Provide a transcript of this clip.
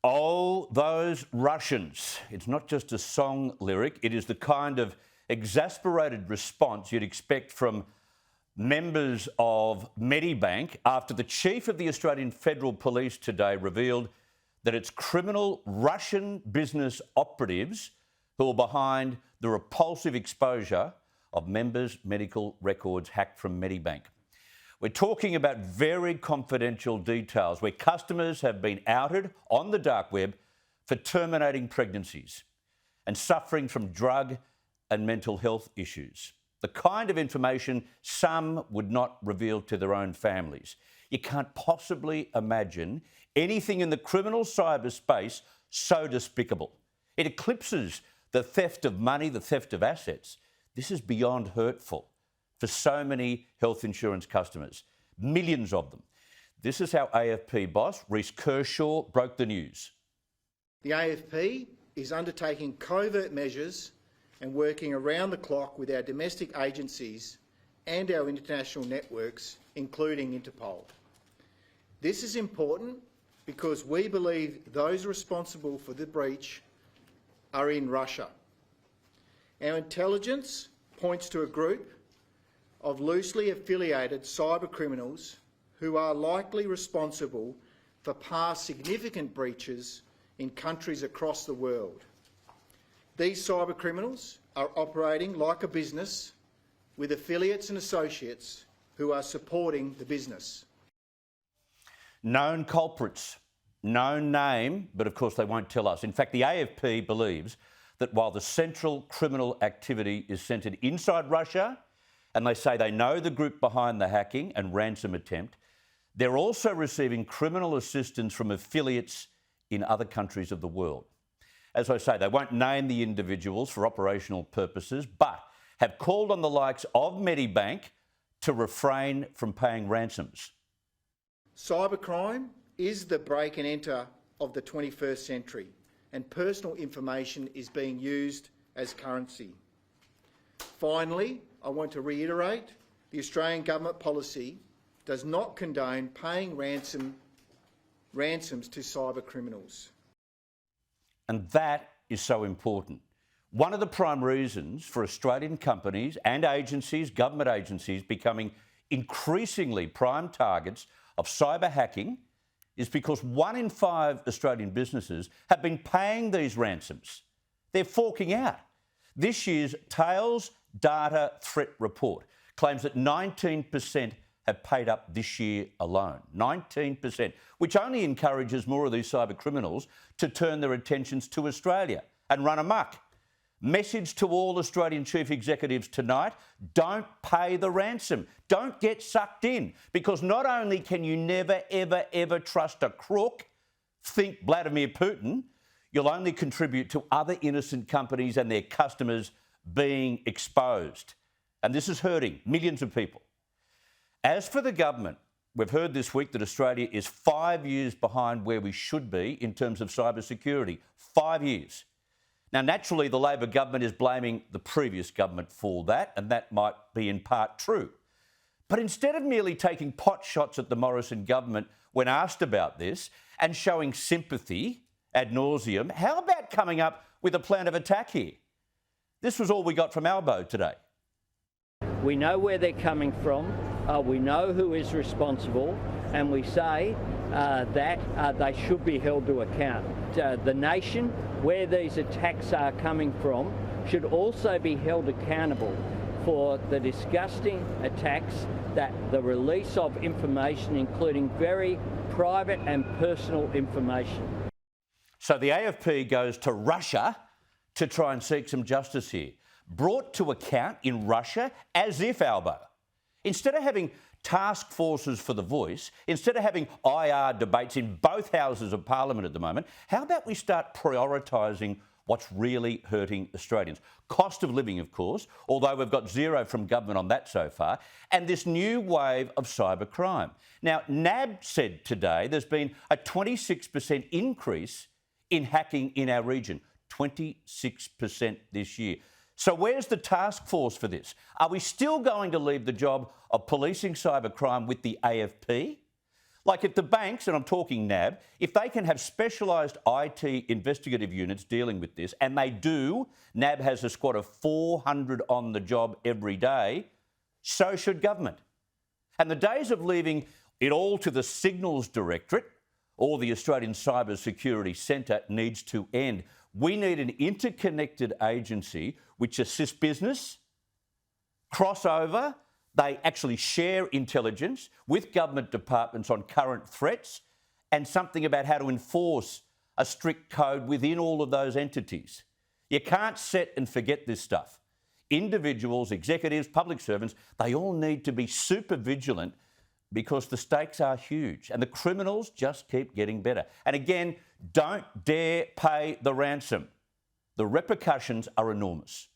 Oh, those Russians. It's not just a song lyric, it is the kind of exasperated response you'd expect from members of Medibank after the chief of the Australian Federal Police today revealed that it's criminal Russian business operatives who are behind the repulsive exposure of members' medical records hacked from Medibank. We're talking about very confidential details where customers have been outed on the dark web for terminating pregnancies and suffering from drug and mental health issues. The kind of information some would not reveal to their own families. You can't possibly imagine anything in the criminal cyberspace so despicable. It eclipses the theft of money, the theft of assets. This is beyond hurtful for so many health insurance customers, millions of them. This is how AFP boss Rhys Kershaw broke the news. The AFP is undertaking covert measures and working around the clock with our domestic agencies and our international networks, including Interpol. This is important because we believe those responsible for the breach are in Russia. Our intelligence points to a group of loosely affiliated cyber criminals who are likely responsible for past significant breaches in countries across the world. These cyber criminals are operating like a business with affiliates and associates who are supporting the business. Known culprits, known name, but of course they won't tell us. In fact, the AFP believes that while the central criminal activity is centred inside Russia, and they say they know the group behind the hacking and ransom attempt, they're also receiving criminal assistance from affiliates in other countries of the world. As I say, they won't name the individuals for operational purposes, but have called on the likes of Medibank to refrain from paying ransoms. Cybercrime is the break and enter of the 21st century, and personal information is being used as currency. Finally, I want to reiterate the Australian government policy does not condone paying ransoms to cyber criminals. And that is so important. One of the prime reasons for Australian companies and agencies, government agencies, becoming increasingly prime targets of cyber hacking is because 1 in 5 Australian businesses have been paying these ransoms. They're forking out. This year's Thales Data Threat Report claims that 19% have paid up this year alone. 19%, which only encourages more of these cyber criminals to turn their attentions to Australia and run amok. Message to all Australian chief executives tonight: don't pay the ransom. Don't get sucked in, because not only can you never, ever, ever trust a crook, think Vladimir Putin, you'll only contribute to other innocent companies and their customers being exposed. And this is hurting millions of people. As for the government, we've heard this week that Australia is 5 years behind where we should be in terms of cybersecurity. 5 years. Now, naturally, the Labor government is blaming the previous government for that, and that might be in part true. But instead of merely taking pot shots at the Morrison government when asked about this and showing sympathy ad nauseum, how about coming up with a plan of attack here? This was all we got from Albo today. We know where they're coming from, we know who is responsible, and we say that they should be held to account. The nation, where these attacks are coming from, should also be held accountable for the disgusting attacks that the release of information, including very private and personal information. So the AFP goes to Russia to try and seek some justice here. Brought to account in Russia as if, Albo. Instead of having task forces for the voice, instead of having IR debates in both houses of Parliament at the moment, how about we start prioritising what's really hurting Australians? Cost of living, of course, although we've got zero from government on that so far, and this new wave of cybercrime. Now, NAB said today there's been a 26% increase in hacking in our region. 26% this year. So where's the task force for this? Are we still going to leave the job of policing cybercrime with the AFP? Like if the banks, and I'm talking NAB, if they can have specialised IT investigative units dealing with this, and they do, NAB has a squad of 400 on the job every day, so should government. And the days of leaving it all to the Signals Directorate or the Australian Cyber Security Centre needs to end. We need an interconnected agency which assists business, crossover, they actually share intelligence with government departments on current threats, and something about how to enforce a strict code within all of those entities. You can't set and forget this stuff. Individuals, executives, public servants, they all need to be super vigilant because the stakes are huge and the criminals just keep getting better. And again, don't dare pay the ransom. The repercussions are enormous.